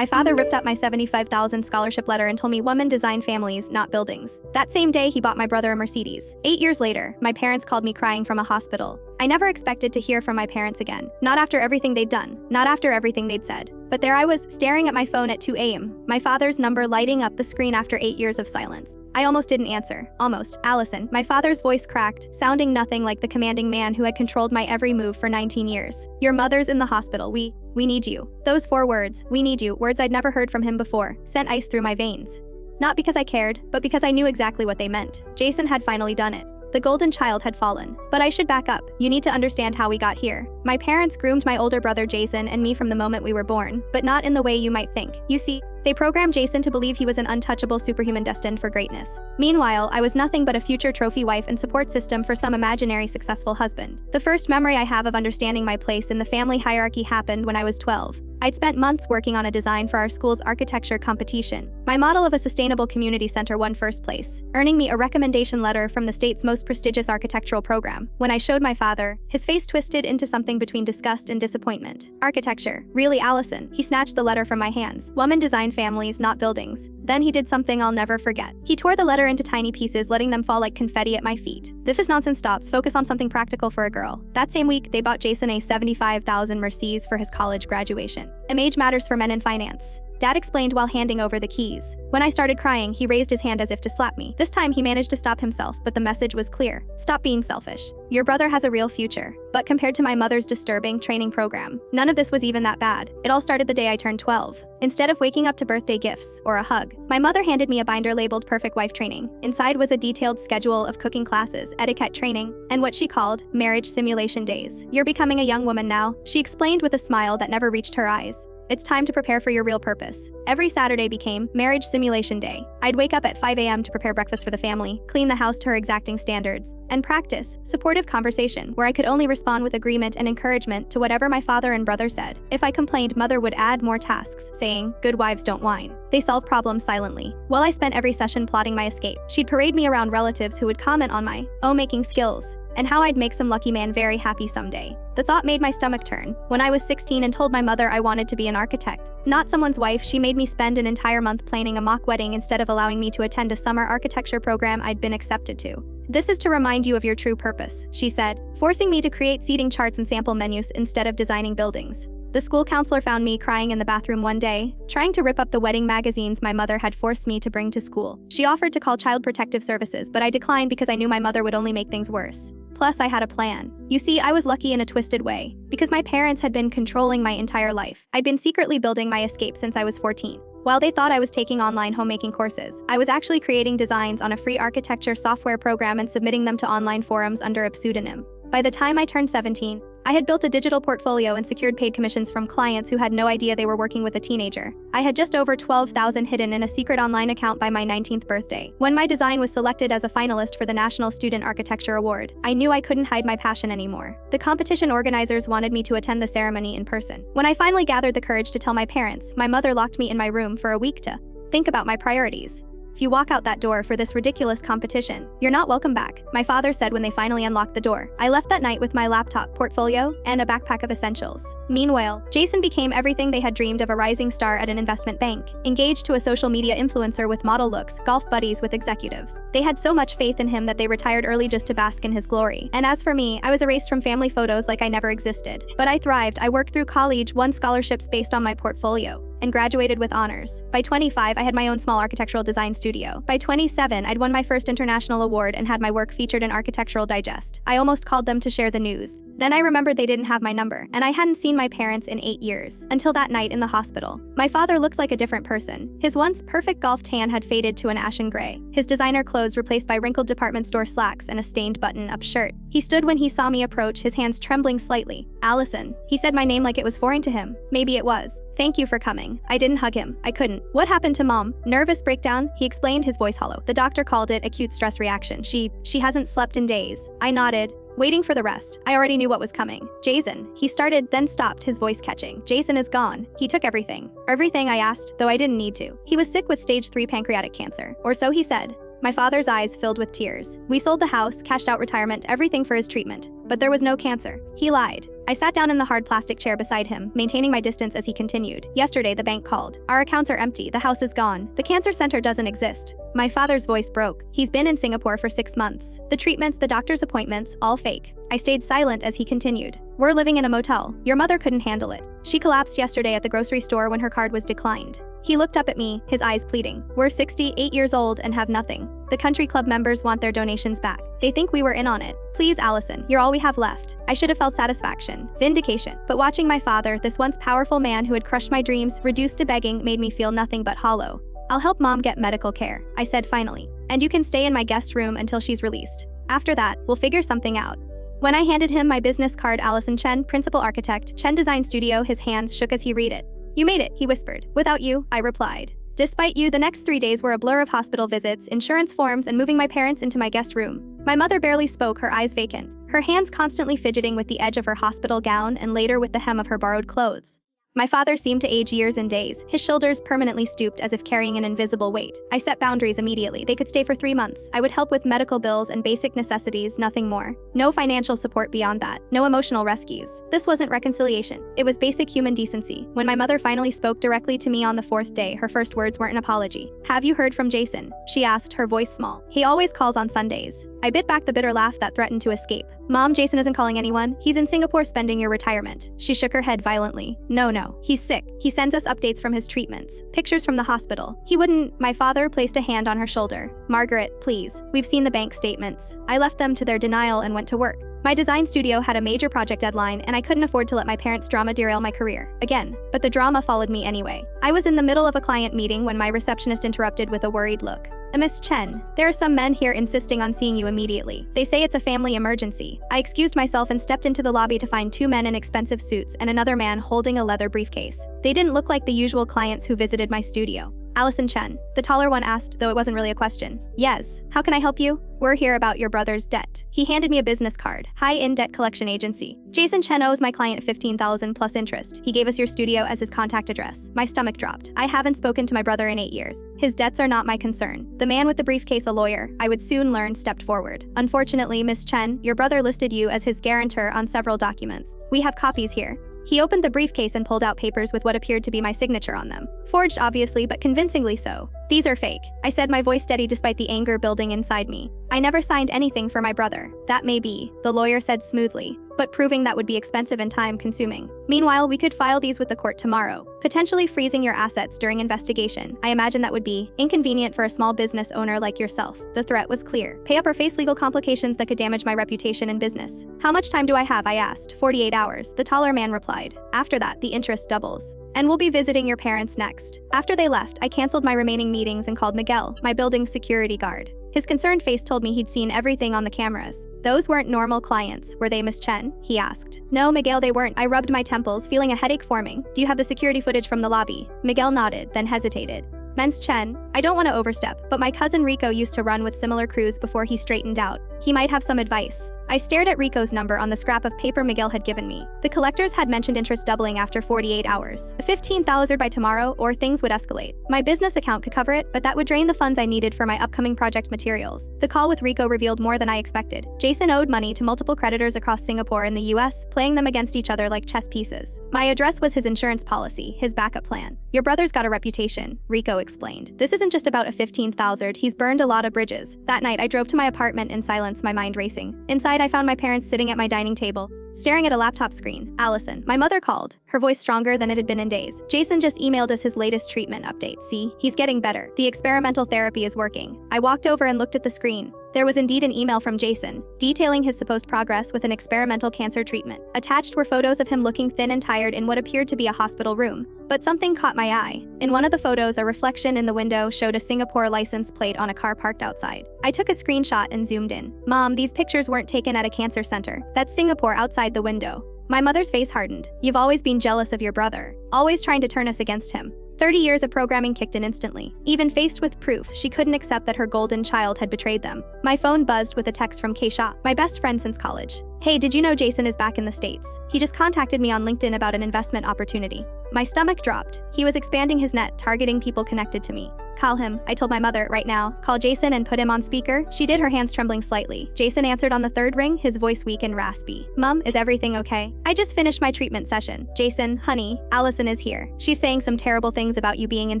My father ripped up my $75,000 scholarship letter and told me women design families, not buildings. That same day, he bought my brother a Mercedes. 8 years later, my parents called me crying from a hospital. I never expected to hear from my parents again. Not after everything they'd done. Not after everything they'd said. But there I was, staring at my phone at 2 a.m., my father's number lighting up the screen after 8 years of silence. I almost didn't answer. Almost. Allison. My father's voice cracked, sounding nothing like the commanding man who had controlled my every move for 19 years. Your mother's in the hospital. We need you. Those 4 words, we need you, words I'd never heard from him before, sent ice through my veins. Not because I cared, but because I knew exactly what they meant. Jason had finally done it. The golden child had fallen. But I should back up. You need to understand how we got here. My parents groomed my older brother Jason and me from the moment we were born, but not in the way you might think. You see, they programmed Jason to believe he was an untouchable superhuman destined for greatness. Meanwhile, I was nothing but a future trophy wife and support system for some imaginary successful husband. The first memory I have of understanding my place in the family hierarchy happened when I was 12. I'd spent months working on a design for our school's architecture competition. My model of a sustainable community center won first place, earning me a recommendation letter from the state's most prestigious architectural program. When I showed my father, his face twisted into something between disgust and disappointment. Architecture. Really, Allison? He snatched the letter from my hands. Women design families, not buildings. Then he did something I'll never forget. He tore the letter into tiny pieces, letting them fall like confetti at my feet. This nonsense stops. Focus on something practical for a girl. That same week, they bought Jason a $75,000 Mercedes for his college graduation. Age matters for men in finance. Dad explained while handing over the keys. When I started crying, he raised his hand as if to slap me. This time he managed to stop himself, but the message was clear. Stop being selfish. Your brother has a real future. But compared to my mother's disturbing training program, none of this was even that bad. It all started the day I turned 12. Instead of waking up to birthday gifts or a hug, my mother handed me a binder labeled Perfect Wife Training. Inside was a detailed schedule of cooking classes, etiquette training, and what she called marriage simulation days. You're becoming a young woman now, she explained with a smile that never reached her eyes. It's time to prepare for your real purpose. Every Saturday became marriage simulation day. I'd wake up at 5 a.m. to prepare breakfast for the family, clean the house to her exacting standards, and practice supportive conversation where I could only respond with agreement and encouragement to whatever my father and brother said. If I complained, mother would add more tasks, saying, "Good wives don't whine. They solve problems silently." While I spent every session plotting my escape, she'd parade me around relatives who would comment on my making skills and how I'd make some lucky man very happy someday. The thought made my stomach turn. When I was 16 and told my mother I wanted to be an architect, not someone's wife, she made me spend an entire month planning a mock wedding instead of allowing me to attend a summer architecture program I'd been accepted to. "This is to remind you of your true purpose," she said, forcing me to create seating charts and sample menus instead of designing buildings. The school counselor found me crying in the bathroom one day, trying to rip up the wedding magazines my mother had forced me to bring to school. She offered to call Child Protective Services, but I declined because I knew my mother would only make things worse. Plus, I had a plan. You see, I was lucky in a twisted way. Because my parents had been controlling my entire life, I'd been secretly building my escape since I was 14. While they thought I was taking online homemaking courses, I was actually creating designs on a free architecture software program and submitting them to online forums under a pseudonym. By the time I turned 17, I had built a digital portfolio and secured paid commissions from clients who had no idea they were working with a teenager. I had just over 12,000 hidden in a secret online account by my 19th birthday. When my design was selected as a finalist for the National Student Architecture Award, I knew I couldn't hide my passion anymore. The competition organizers wanted me to attend the ceremony in person. When I finally gathered the courage to tell my parents, my mother locked me in my room for a week to think about my priorities. "If you walk out that door for this ridiculous competition, you're not welcome back," my father said when they finally unlocked the door. I left that night with my laptop, portfolio, and a backpack of essentials. Meanwhile, Jason became everything they had dreamed of: a rising star at an investment bank, engaged to a social media influencer with model looks, golf buddies with executives. They had so much faith in him that they retired early just to bask in his glory. And as for me, I was erased from family photos like I never existed. But I thrived. I worked through college, won scholarships based on my portfolio, and graduated with honors. By 25, I had my own small architectural design studio. By 27, I'd won my first international award and had my work featured in Architectural Digest. I almost called them to share the news. Then I remembered they didn't have my number, and I hadn't seen my parents in 8 years, until that night in the hospital. My father looked like a different person. His once perfect golf tan had faded to an ashen gray, his designer clothes replaced by wrinkled department store slacks and a stained button-up shirt. He stood when he saw me approach, his hands trembling slightly. "Allison." He said my name like it was foreign to him. Maybe it was. "Thank you for coming." I didn't hug him. I couldn't. "What happened to Mom?" "Nervous breakdown," he explained, his voice hollow. "The doctor called it acute stress reaction. She hasn't slept in days." I nodded, waiting for the rest. I already knew what was coming. "Jason," he started, then stopped, his voice catching. "Jason is gone. He took everything." Everything, I asked, though I didn't need to. He was sick with stage 3 pancreatic cancer. Or so he said. My father's eyes filled with tears. We sold the house, cashed out retirement, everything for his treatment. But there was no cancer. He lied. I sat down in the hard plastic chair beside him, maintaining my distance as he continued. Yesterday, the bank called. Our accounts are empty. The house is gone. The cancer center doesn't exist. My father's voice broke. He's been in Singapore for 6 months. The treatments, the doctor's appointments, all fake. I stayed silent as he continued. We're living in a motel. Your mother couldn't handle it. She collapsed yesterday at the grocery store when her card was declined. He looked up at me, his eyes pleading. We're 68 years old and have nothing. The country club members want their donations back. They think we were in on it. Please, Allison, you're all we have left. I should have felt satisfaction, vindication. But watching my father, this once powerful man who had crushed my dreams, reduced to begging, made me feel nothing but hollow. I'll help Mom get medical care, I said finally. And you can stay in my guest room until she's released. After that, we'll figure something out. When I handed him my business card, Allison Chen, principal architect, Chen Design Studio, his hands shook as he read it. You made it, he whispered. Without you, I replied. Despite you, the next 3 days were a blur of hospital visits, insurance forms, and moving my parents into my guest room. My mother barely spoke, her eyes vacant, her hands constantly fidgeting with the edge of her hospital gown and later with the hem of her borrowed clothes. My father seemed to age years and days, his shoulders permanently stooped as if carrying an invisible weight. I set boundaries immediately. They could stay for 3 months. I would help with medical bills and basic necessities, nothing more. No financial support beyond that. No emotional rescues. This wasn't reconciliation. It was basic human decency. When my mother finally spoke directly to me on the 4th day, her first words weren't an apology. Have you heard from Jason? She asked, her voice small. He always calls on Sundays. I bit back the bitter laugh that threatened to escape. Mom, Jason isn't calling anyone. He's in Singapore spending your retirement. She shook her head violently. No. He's sick. He sends us updates from his treatments. Pictures from the hospital. He wouldn't. My father placed a hand on her shoulder. Margaret, please. We've seen the bank statements. I left them to their denial and went to work. My design studio had a major project deadline, and I couldn't afford to let my parents' drama derail my career. Again. But the drama followed me anyway. I was in the middle of a client meeting when my receptionist interrupted with a worried look. Miss Chen, there are some men here insisting on seeing you immediately. They say it's a family emergency. I excused myself and stepped into the lobby to find 2 men in expensive suits and another man holding a leather briefcase. They didn't look like the usual clients who visited my studio. Allison Chen, the taller one asked, though it wasn't really a question. Yes. How can I help you? We're here about your brother's debt. He handed me a business card. High-end debt collection agency. Jason Chen owes my client $15,000 plus interest. He gave us your studio as his contact address. My stomach dropped. I haven't spoken to my brother in 8 years. His debts are not my concern. The man with the briefcase, a lawyer, I would soon learn, stepped forward. Unfortunately, Miss Chen, your brother listed you as his guarantor on several documents. We have copies here. He opened the briefcase and pulled out papers with what appeared to be my signature on them. Forged, obviously, but convincingly so. These are fake, I said, my voice steady despite the anger building inside me. I never signed anything for my brother. That may be, the lawyer said smoothly, but proving that would be expensive and time-consuming. Meanwhile, we could file these with the court tomorrow, potentially freezing your assets during investigation. I imagine that would be inconvenient for a small business owner like yourself. The threat was clear. Pay up or face legal complications that could damage my reputation in business. How much time do I have? I asked. 48 hours, the taller man replied. After that, the interest doubles. And we'll be visiting your parents next. After they left, I canceled my remaining meetings and called Miguel, my building's security guard. His concerned face told me he'd seen everything on the cameras. Those weren't normal clients, were they, Miss Chen? He asked. No, Miguel, they weren't. I rubbed my temples, feeling a headache forming. Do you have the security footage from the lobby? Miguel nodded, then hesitated. Ms. Chen, I don't want to overstep, but my cousin Rico used to run with similar crews before he straightened out. He might have some advice. I stared at Rico's number on the scrap of paper Miguel had given me. The collectors had mentioned interest doubling after 48 hours. $15,000 by tomorrow, or things would escalate. My business account could cover it, but that would drain the funds I needed for my upcoming project materials. The call with Rico revealed more than I expected. Jason owed money to multiple creditors across Singapore and the US, playing them against each other like chess pieces. My address was his insurance policy, his backup plan. Your brother's got a reputation, Rico explained. This isn't just about a $15,000, he's burned a lot of bridges. That night, I drove to my apartment in silence, my mind racing. Inside, I found my parents sitting at my dining table, staring at a laptop screen. Allison, my mother called, her voice stronger than it had been in days. Jason just emailed us his latest treatment update. See, he's getting better. The experimental therapy is working. I walked over and looked at the screen. There was indeed an email from Jason, detailing his supposed progress with an experimental cancer treatment. Attached were photos of him looking thin and tired in what appeared to be a hospital room. But something caught my eye. In one of the photos, a reflection in the window showed a Singapore license plate on a car parked outside. I took a screenshot and zoomed in. Mom, these pictures weren't taken at a cancer center. That's Singapore outside the window. My mother's face hardened. You've always been jealous of your brother, always trying to turn us against him. 30 years of programming kicked in instantly. Even faced with proof, she couldn't accept that her golden child had betrayed them. My phone buzzed with a text from Keisha, my best friend since college. Hey, did you know Jason is back in the States? He just contacted me on LinkedIn about an investment opportunity. My stomach dropped. He was expanding his net, targeting people connected to me. Call him, I told my mother, right now. Call Jason and put him on speaker. She did, her hands trembling slightly. Jason answered on the third ring, his voice weak and raspy. Mom, is everything okay? I just finished my treatment session. Jason, honey, Allison is here. She's saying some terrible things about you being in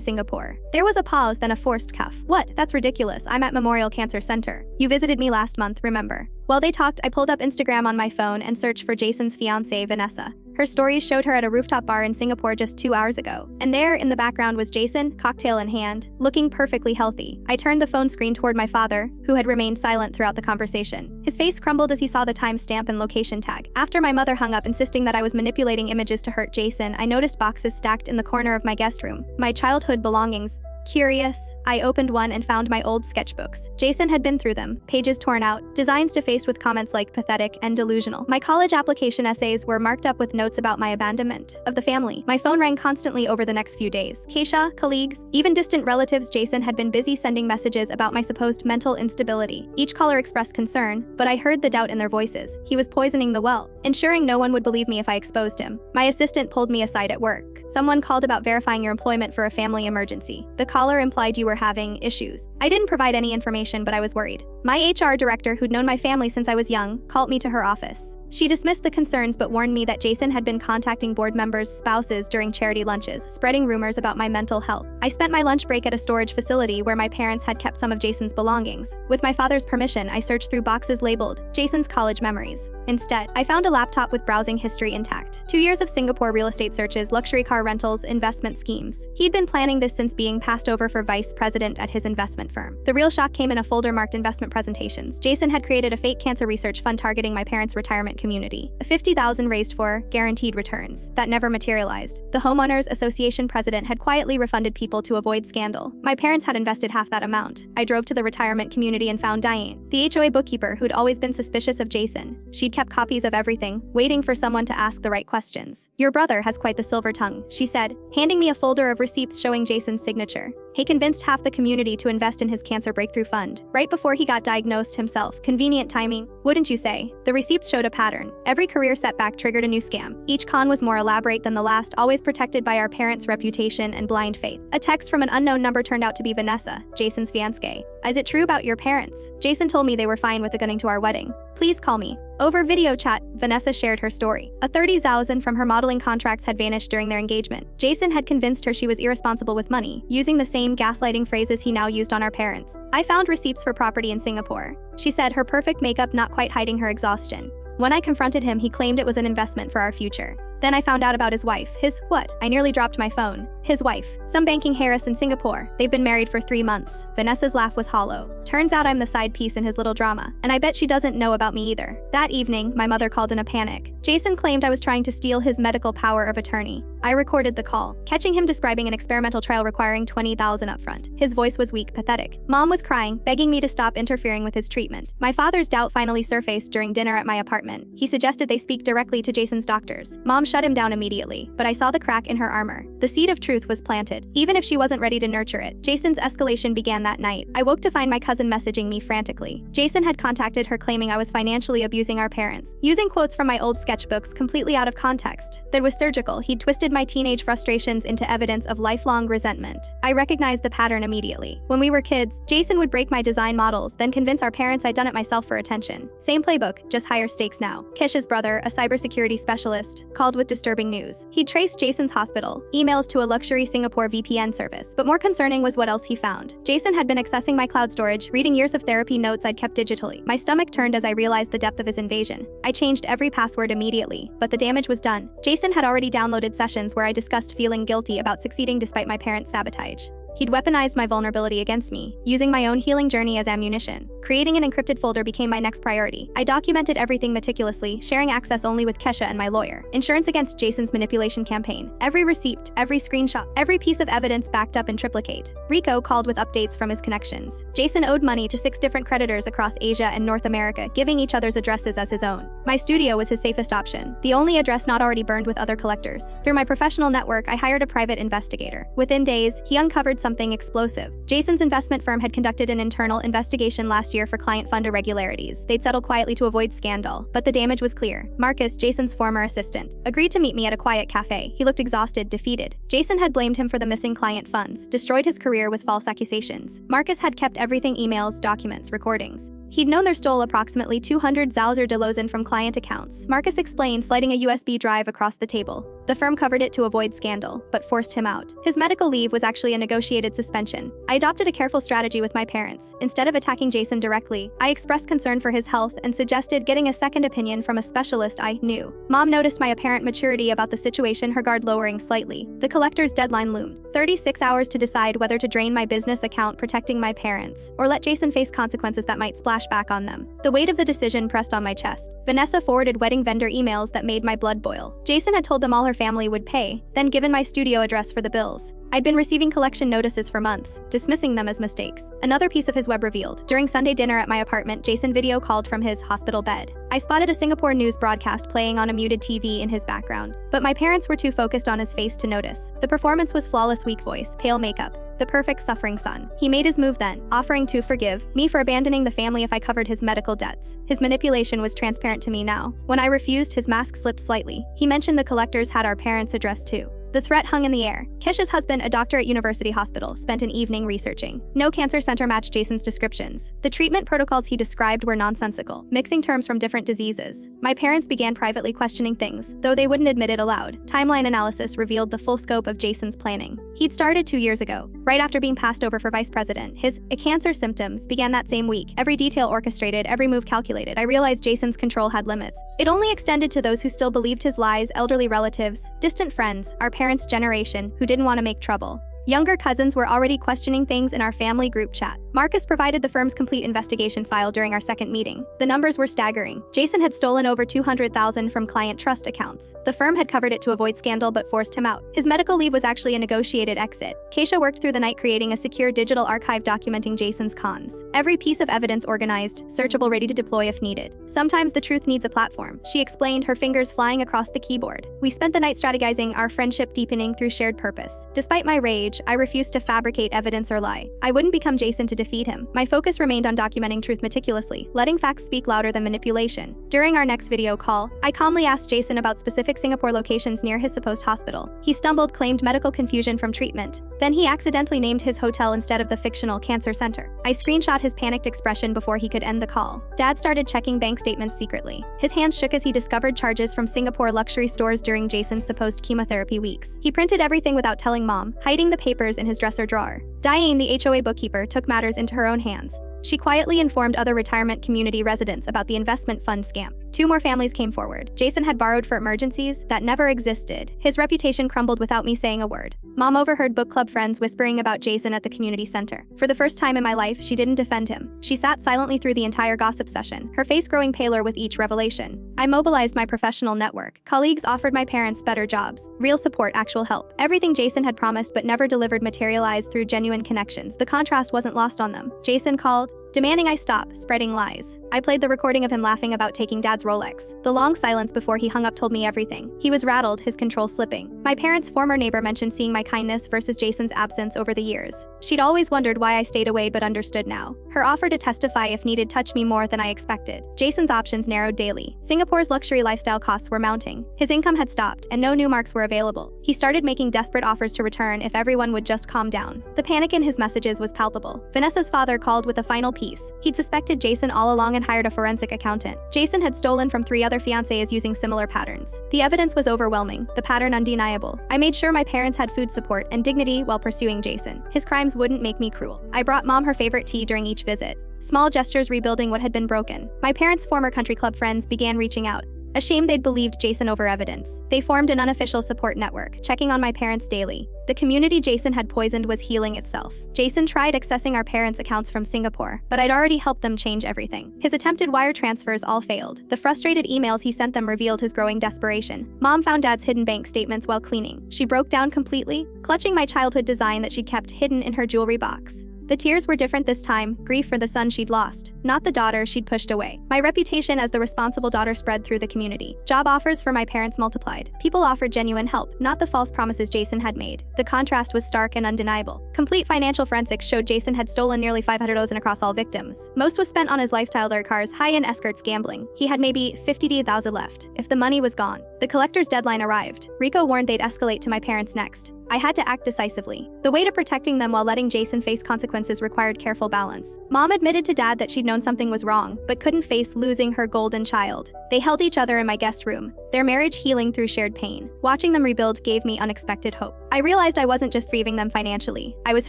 Singapore. There was a pause, then a forced cuff. What? That's ridiculous. I'm at Memorial Cancer Center. You visited me last month, remember? While they talked, I pulled up Instagram on my phone and searched for Jason's fiancée, Vanessa. Her stories showed her at a rooftop bar in Singapore just 2 hours ago. And there, in the background, was Jason, cocktail in hand, looking perfectly healthy. I turned the phone screen toward my father, who had remained silent throughout the conversation. His face crumbled as he saw the timestamp and location tag. After my mother hung up, insisting that I was manipulating images to hurt Jason, I noticed boxes stacked in the corner of my guest room. My childhood belongings. Curious, I opened one and found my old sketchbooks. Jason had been through them, pages torn out, designs defaced with comments like pathetic and delusional. My college application essays were marked up with notes about my abandonment of the family. My phone rang constantly over the next few days. Keisha, colleagues, even distant relatives. Jason had been busy sending messages about my supposed mental instability. Each caller expressed concern, but I heard the doubt in their voices. He was poisoning the well, ensuring no one would believe me if I exposed him. My assistant pulled me aside at work. Someone called about verifying your employment for a family emergency. The caller implied you were having issues. I didn't provide any information, but I was worried. My HR director, who'd known my family since I was young, called me to her office. She dismissed the concerns but warned me that Jason had been contacting board members' spouses during charity lunches, spreading rumors about my mental health. I spent my lunch break at a storage facility where my parents had kept some of Jason's belongings. With my father's permission, I searched through boxes labeled Jason's college memories. Instead, I found a laptop with browsing history intact. 2 years of Singapore real estate searches, luxury car rentals, investment schemes. He'd been planning this since being passed over for vice president at his investment firm. The real shock came in a folder marked investment presentations. Jason had created a fake cancer research fund targeting my parents' retirement community. A $50,000 raised for guaranteed returns that never materialized. The homeowners association president had quietly refunded people to avoid scandal. My parents had invested half that amount. I drove to the retirement community and found Diane, the HOA bookkeeper who'd always been suspicious of Jason. She'd kept copies of everything, waiting for someone to ask the right questions. Your brother has quite the silver tongue, she said, handing me a folder of receipts showing Jason's signature. He convinced half the community to invest in his cancer breakthrough fund, right before he got diagnosed himself. Convenient timing, wouldn't you say? The receipts showed a pattern. Every career setback triggered a new scam. Each con was more elaborate than the last, always protected by our parents' reputation and blind faith. A text from an unknown number turned out to be Vanessa, Jason's fiancée. Is it true about your parents? Jason told me they were fine with the gunning to our wedding. Please call me. Over video chat, Vanessa shared her story. A 30,000 from her modeling contracts had vanished during their engagement. Jason had convinced her she was irresponsible with money, using the same gaslighting phrases he now used on our parents. I found receipts for property in Singapore. She said, her perfect makeup not quite hiding her exhaustion. When I confronted him, he claimed it was an investment for our future. Then I found out about his wife. His what? I nearly dropped my phone. His wife. Some banking heiress in Singapore. They've been married for 3 months. Vanessa's laugh was hollow. Turns out I'm the side piece in his little drama. And I bet she doesn't know about me either. That evening, my mother called in a panic. Jason claimed I was trying to steal his medical power of attorney. I recorded the call, catching him describing an experimental trial requiring $20,000 upfront. His voice was weak, pathetic. Mom was crying, begging me to stop interfering with his treatment. My father's doubt finally surfaced during dinner at my apartment. He suggested they speak directly to Jason's doctors. Mom shut him down immediately, but I saw the crack in her armor. The seed of truth was planted, even if she wasn't ready to nurture it. Jason's escalation began that night. I woke to find my cousin messaging me frantically. Jason had contacted her claiming I was financially abusing our parents, using quotes from my old sketchbooks completely out of context. That was surgical. He'd twisted my teenage frustrations into evidence of lifelong resentment. I recognized the pattern immediately. When we were kids, Jason would break my design models, then convince our parents I'd done it myself for attention. Same playbook, just higher stakes now. Keisha's brother, a cybersecurity specialist, called with disturbing news. He'd traced Jason's hospital, emails to a luxury Singapore VPN service, but more concerning was what else he found. Jason had been accessing my cloud storage, reading years of therapy notes I'd kept digitally. My stomach turned as I realized the depth of his invasion. I changed every password immediately, but the damage was done. Jason had already downloaded sessions where I discussed feeling guilty about succeeding despite my parents' sabotage. He'd weaponized my vulnerability against me, using my own healing journey as ammunition. Creating an encrypted folder became my next priority. I documented everything meticulously, sharing access only with Keisha and my lawyer. Insurance against Jason's manipulation campaign. Every receipt, every screenshot, every piece of evidence backed up in triplicate. Rico called with updates from his connections. Jason owed money to 6 different creditors across Asia and North America, giving each other's addresses as his own. My studio was his safest option, the only address not already burned with other collectors. Through my professional network, I hired a private investigator. Within days, he uncovered something explosive. Jason's investment firm had conducted an internal investigation last year for client fund irregularities. They'd settle quietly to avoid scandal, but the damage was clear. Marcus, Jason's former assistant, agreed to meet me at a quiet cafe. He looked exhausted, defeated. Jason had blamed him for the missing client funds, destroyed his career with false accusations. Marcus had kept everything: emails, documents, recordings. He'd known they stole approximately 200 Zauser Delosen from client accounts. Marcus explained, sliding a USB drive across the table. The firm covered it to avoid scandal, but forced him out. His medical leave was actually a negotiated suspension. I adopted a careful strategy with my parents. Instead of attacking Jason directly, I expressed concern for his health and suggested getting a second opinion from a specialist I knew. Mom noticed my apparent maturity about the situation, her guard lowering slightly. The collector's deadline loomed. 36 hours to decide whether to drain my business account protecting my parents, or let Jason face consequences that might splash back on them. The weight of the decision pressed on my chest. Vanessa forwarded wedding vendor emails that made my blood boil. Jason had told them all her family would pay, then given my studio address for the bills. I'd been receiving collection notices for months, dismissing them as mistakes. Another piece of his web revealed. During Sunday dinner at my apartment, Jason video called from his hospital bed. I spotted a Singapore news broadcast playing on a muted TV in his background, but my parents were too focused on his face to notice. The performance was flawless: weak voice, pale makeup, the perfect suffering son. He made his move then, offering to forgive me for abandoning the family if I covered his medical debts. His manipulation was transparent to me now. When I refused, his mask slipped slightly. He mentioned the collectors had our parents' address too. The threat hung in the air. Kesha's husband, a doctor at University Hospital, spent an evening researching. No cancer center matched Jason's descriptions. The treatment protocols he described were nonsensical, mixing terms from different diseases. My parents began privately questioning things, though they wouldn't admit it aloud. Timeline analysis revealed the full scope of Jason's planning. He'd started 2 years ago, right after being passed over for vice president. His cancer symptoms began that same week. Every detail orchestrated, every move calculated. I realized Jason's control had limits. It only extended to those who still believed his lies: elderly relatives, distant friends, our parents' generation, who didn't want to make trouble. Younger cousins were already questioning things in our family group chat. Marcus provided the firm's complete investigation file during our second meeting. The numbers were staggering. Jason had stolen over $200,000 from client trust accounts. The firm had covered it to avoid scandal but forced him out. His medical leave was actually a negotiated exit. Kesha worked through the night creating a secure digital archive documenting Jason's cons. Every piece of evidence organized, searchable, ready to deploy if needed. Sometimes the truth needs a platform, she explained, her fingers flying across the keyboard. We spent the night strategizing, our friendship deepening through shared purpose. Despite my rage, I refused to fabricate evidence or lie. I wouldn't become Jason to defeat him. My focus remained on documenting truth meticulously, letting facts speak louder than manipulation. During our next video call, I calmly asked Jason about specific Singapore locations near his supposed hospital. He stumbled, claimed medical confusion from treatment. Then he accidentally named his hotel instead of the fictional cancer center. I screenshot his panicked expression before he could end the call. Dad started checking bank statements secretly. His hands shook as he discovered charges from Singapore luxury stores during Jason's supposed chemotherapy weeks. He printed everything without telling Mom, hiding the papers in his dresser drawer. Diane, the HOA bookkeeper, took matters into her own hands. She quietly informed other retirement community residents about the investment fund scam. 2 more families came forward. Jason had borrowed for emergencies that never existed. His reputation crumbled without me saying a word. Mom overheard book club friends whispering about Jason at the community center. For the first time in my life, she didn't defend him. She sat silently through the entire gossip session, her face growing paler with each revelation. I mobilized my professional network. Colleagues offered my parents better jobs, real support, actual help. Everything Jason had promised but never delivered materialized through genuine connections. The contrast wasn't lost on them. Jason called, demanding I stop spreading lies. I played the recording of him laughing about taking Dad's Rolex. The long silence before he hung up told me everything. He was rattled, his control slipping. My parents' former neighbor mentioned seeing my kindness versus Jason's absence over the years. She'd always wondered why I stayed away but understood now. Her offer to testify if needed touched me more than I expected. Jason's options narrowed daily. Singapore's luxury lifestyle costs were mounting. His income had stopped, and no new marks were available. He started making desperate offers to return if everyone would just calm down. The panic in his messages was palpable. Vanessa's father called with a final piece. He'd suspected Jason all along and hired a forensic accountant. Jason had stolen from 3 other fiancés using similar patterns. The evidence was overwhelming, the pattern undeniable. I made sure my parents had food support and dignity while pursuing Jason. His crimes wouldn't make me cruel. I brought Mom her favorite tea during each visit. Small gestures rebuilding what had been broken. My parents' former country club friends began reaching out. Ashamed they'd believed Jason over evidence. They formed an unofficial support network, checking on my parents daily. The community Jason had poisoned was healing itself. Jason tried accessing our parents' accounts from Singapore, but I'd already helped them change everything. His attempted wire transfers all failed. The frustrated emails he sent them revealed his growing desperation. Mom found Dad's hidden bank statements while cleaning. She broke down completely, clutching my childhood design that she'd kept hidden in her jewelry box. The tears were different this time, grief for the son she'd lost, not the daughter she'd pushed away. My reputation as the responsible daughter spread through the community. Job offers for my parents multiplied. People offered genuine help, not the false promises Jason had made. The contrast was stark and undeniable. Complete financial forensics showed Jason had stolen nearly $500,000 across all victims. Most was spent on his lifestyle, their cars, high-end escorts, gambling. He had maybe $50,000 left, if the money was gone. The collector's deadline arrived. Rico warned they'd escalate to my parents next. I had to act decisively. The way to protecting them while letting Jason face consequences required careful balance. Mom admitted to Dad that she'd known something was wrong, but couldn't face losing her golden child. They held each other in my guest room, their marriage healing through shared pain. Watching them rebuild gave me unexpected hope. I realized I wasn't just freeing them financially. I was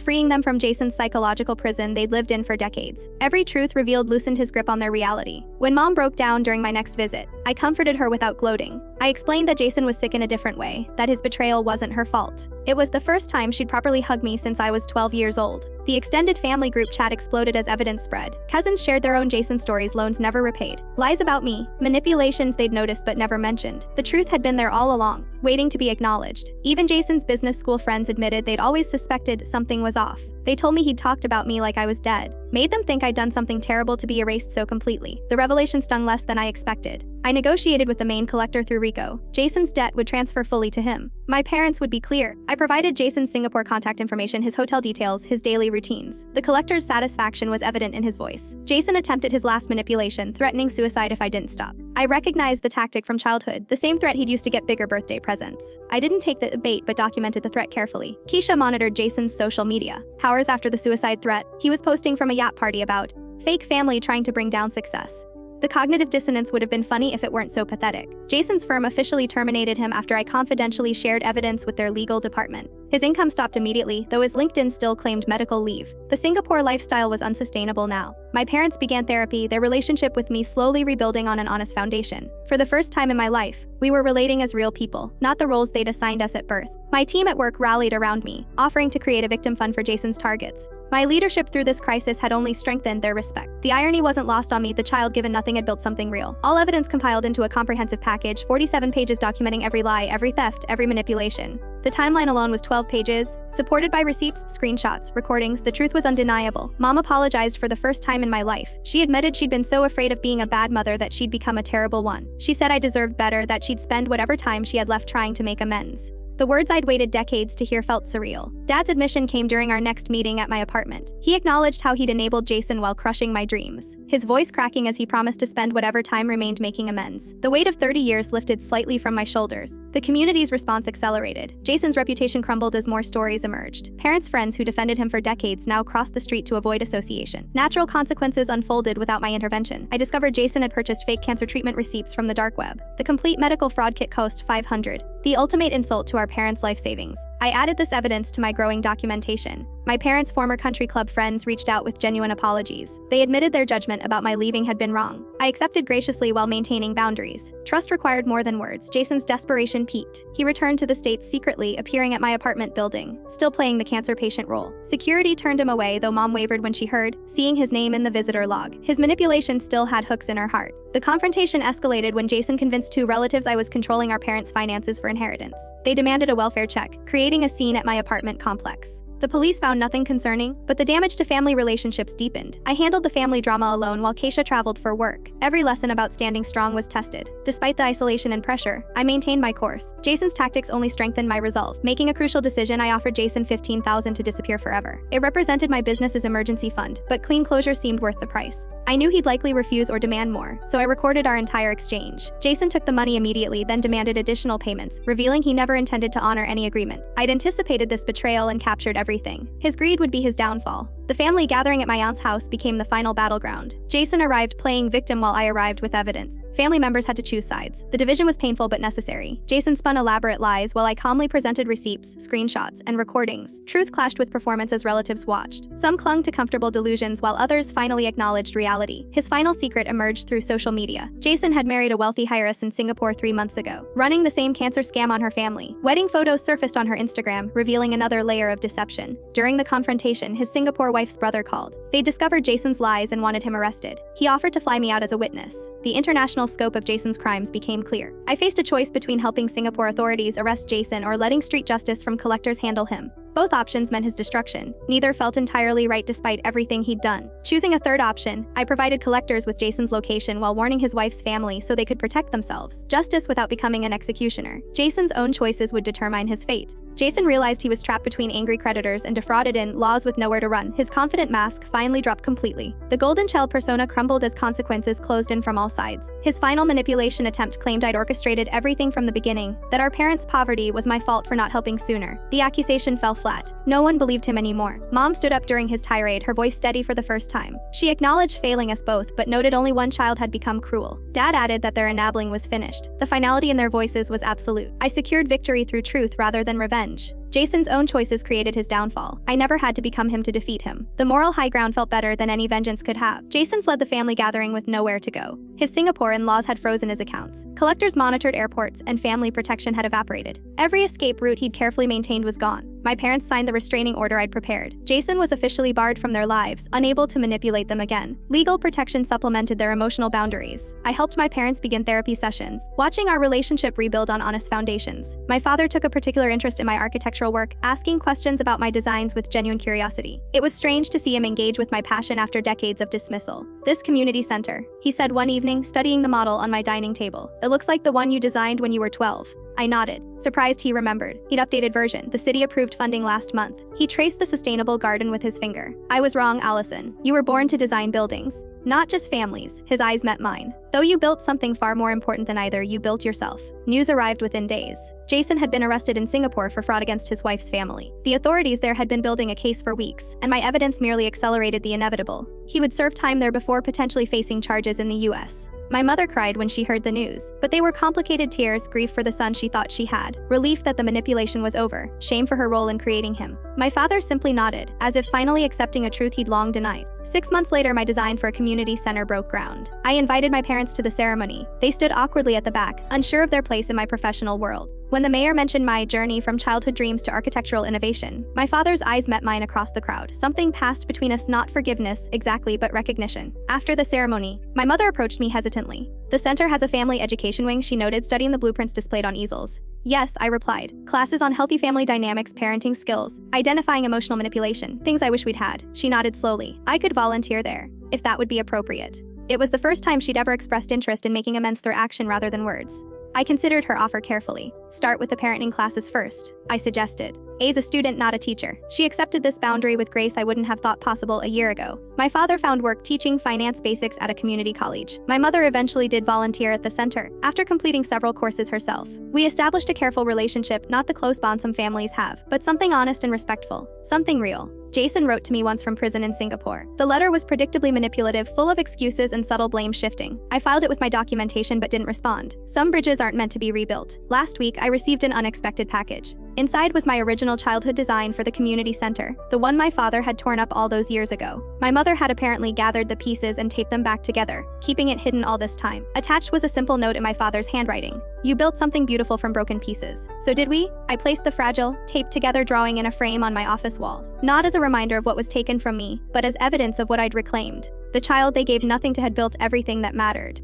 freeing them from Jason's psychological prison they'd lived in for decades. Every truth revealed loosened his grip on their reality. When Mom broke down during my next visit, I comforted her without gloating. I explained that Jason was sick in a different way, that his betrayal wasn't her fault. It was the first time she'd properly hugged me since I was 12 years old. The extended family group chat exploded as evidence spread. Cousins shared their own Jason stories, loans never repaid, lies about me, manipulations they'd noticed but never mentioned. The truth had been there all along, waiting to be acknowledged. Even Jason's business school friends admitted they'd always suspected something was off. They told me he'd talked about me like I was dead. Made them think I'd done something terrible to be erased so completely. The revelation stung less than I expected. I negotiated with the main collector through Rico. Jason's debt would transfer fully to him. My parents would be clear. I provided Jason's Singapore contact information, his hotel details, his daily routines. The collector's satisfaction was evident in his voice. Jason attempted his last manipulation, threatening suicide if I didn't stop. I recognized the tactic from childhood, the same threat he'd used to get bigger birthday presents. I didn't take the bait but documented the threat carefully. Keisha monitored Jason's social media. Hours after the suicide threat, he was posting from a yacht party about fake family trying to bring down success. The cognitive dissonance would have been funny if it weren't so pathetic. Jason's firm officially terminated him after I confidentially shared evidence with their legal department. His income stopped immediately, though his LinkedIn still claimed medical leave. The Singapore lifestyle was unsustainable now. My parents began therapy, their relationship with me slowly rebuilding on an honest foundation. For the first time in my life, we were relating as real people, not the roles they'd assigned us at birth. My team at work rallied around me, offering to create a victim fund for Jason's targets. My leadership through this crisis had only strengthened their respect. The irony wasn't lost on me. The child given nothing had built something real. All evidence compiled into a comprehensive package, 47 pages documenting every lie, every theft, every manipulation. The timeline alone was 12 pages, supported by receipts, screenshots, recordings. The truth was undeniable. Mom apologized for the first time in my life. She admitted she'd been so afraid of being a bad mother that she'd become a terrible one. She said I deserved better, that she'd spend whatever time she had left trying to make amends. The words I'd waited decades to hear felt surreal. Dad's admission came during our next meeting at my apartment. He acknowledged how he'd enabled Jason while crushing my dreams, his voice cracking as he promised to spend whatever time remained making amends. The weight of 30 years lifted slightly from my shoulders. The community's response accelerated. Jason's reputation crumbled as more stories emerged. Parents' friends who defended him for decades now crossed the street to avoid association. Natural consequences unfolded without my intervention. I discovered Jason had purchased fake cancer treatment receipts from the dark web. The complete medical fraud kit cost $500. The ultimate insult to our parents' life savings. I added this evidence to my growing documentation. My parents' former country club friends reached out with genuine apologies. They admitted their judgment about my leaving had been wrong. I accepted graciously while maintaining boundaries. Trust required more than words. Jason's desperation peaked. He returned to the States secretly, appearing at my apartment building, still playing the cancer patient role. Security turned him away, though Mom wavered when she heard, seeing his name in the visitor log. His manipulation still had hooks in her heart. The confrontation escalated when Jason convinced two relatives I was controlling our parents' finances for inheritance. They demanded a welfare check, creating a scene at my apartment complex. The police found nothing concerning, but the damage to family relationships deepened. I handled the family drama alone while Keisha traveled for work. Every lesson about standing strong was tested. Despite the isolation and pressure, I maintained my course. Jason's tactics only strengthened my resolve. Making a crucial decision, I offered Jason $15,000 to disappear forever. It represented my business's emergency fund, but clean closure seemed worth the price. I knew he'd likely refuse or demand more, so I recorded our entire exchange. Jason took the money immediately, then demanded additional payments, revealing he never intended to honor any agreement. I'd anticipated this betrayal and captured everything. His greed would be his downfall. The family gathering at my aunt's house became the final battleground. Jason arrived playing victim while I arrived with evidence. Family members had to choose sides. The division was painful but necessary. Jason spun elaborate lies while I calmly presented receipts, screenshots, and recordings. Truth clashed with performance as relatives watched. Some clung to comfortable delusions while others finally acknowledged reality. His final secret emerged through social media. Jason had married a wealthy heiress in Singapore 3 months ago, running the same cancer scam on her family. Wedding photos surfaced on her Instagram, revealing another layer of deception. During the confrontation, his Singapore wife's brother called. They discovered Jason's lies and wanted him arrested. He offered to fly me out as a witness. The international scope of Jason's crimes became clear. I faced a choice between helping Singapore authorities arrest Jason or letting street justice from collectors handle him. Both options meant his destruction. Neither felt entirely right despite everything he'd done. Choosing a third option, I provided collectors with Jason's location while warning his wife's family so they could protect themselves. Justice without becoming an executioner. Jason's own choices would determine his fate. Jason realized he was trapped between angry creditors and defrauded in-laws with nowhere to run. His confident mask finally dropped completely. The golden child persona crumbled as consequences closed in from all sides. His final manipulation attempt claimed I'd orchestrated everything from the beginning, that our parents' poverty was my fault for not helping sooner. The accusation fell flat. No one believed him anymore. Mom stood up during his tirade, her voice steady for the first time. She acknowledged failing us both, but noted only one child had become cruel. Dad added that their enabling was finished. The finality in their voices was absolute. I secured victory through truth rather than revenge. Jason's own choices created his downfall. I never had to become him to defeat him. The moral high ground felt better than any vengeance could have. Jason fled the family gathering with nowhere to go. His Singapore in-laws had frozen his accounts. Collectors monitored airports, and family protection had evaporated. Every escape route he'd carefully maintained was gone. My parents signed the restraining order I'd prepared. Jason was officially barred from their lives, unable to manipulate them again. Legal protection supplemented their emotional boundaries. I helped my parents begin therapy sessions, watching our relationship rebuild on honest foundations. My father took a particular interest in my architectural work, asking questions about my designs with genuine curiosity. It was strange to see him engage with my passion after decades of dismissal. "This community center," he said one evening, studying the model on my dining table. "It looks like the one you designed when you were 12. I nodded, surprised he remembered. He'd updated version. The city approved funding last month. He traced the sustainable garden with his finger. "I was wrong, Allison. You were born to design buildings, not just families." His eyes met mine. "Though you built something far more important than either, you built yourself." News arrived within days. Jason had been arrested in Singapore for fraud against his wife's family. The authorities there had been building a case for weeks, and my evidence merely accelerated the inevitable. He would serve time there before potentially facing charges in the US. My mother cried when she heard the news, but they were complicated tears, grief for the son she thought she had, relief that the manipulation was over, shame for her role in creating him. My father simply nodded, as if finally accepting a truth he'd long denied. 6 months later, my design for a community center broke ground. I invited my parents to the ceremony. They stood awkwardly at the back, unsure of their place in my professional world. When the mayor mentioned my journey from childhood dreams to architectural innovation, my father's eyes met mine across the crowd. Something passed between us, not forgiveness exactly, but recognition. After the ceremony, my mother approached me hesitantly. "The center has a family education wing," she noted, studying the blueprints displayed on easels. "Yes," I replied. "Classes on healthy family dynamics, parenting skills, identifying emotional manipulation, things I wish we'd had." She nodded slowly. "I could volunteer there, if that would be appropriate." It was the first time she'd ever expressed interest in making amends through action rather than words. I considered her offer carefully. "Start with the parenting classes first," I suggested. A's a student, not a teacher. She accepted this boundary with grace I wouldn't have thought possible a year ago. My father found work teaching finance basics at a community college. My mother eventually did volunteer at the center, after completing several courses herself. We established a careful relationship, not the close bond some families have, but something honest and respectful. Something real. Jason wrote to me once from prison in Singapore. The letter was predictably manipulative, full of excuses and subtle blame shifting. I filed it with my documentation but didn't respond. Some bridges aren't meant to be rebuilt. Last week, I received an unexpected package. Inside was my original childhood design for the community center, the one my father had torn up all those years ago. My mother had apparently gathered the pieces and taped them back together, keeping it hidden all this time. Attached was a simple note in my father's handwriting. "You built something beautiful from broken pieces. So did we?" I placed the fragile, taped-together drawing in a frame on my office wall, not as a reminder of what was taken from me, but as evidence of what I'd reclaimed. The child they gave nothing to had built everything that mattered.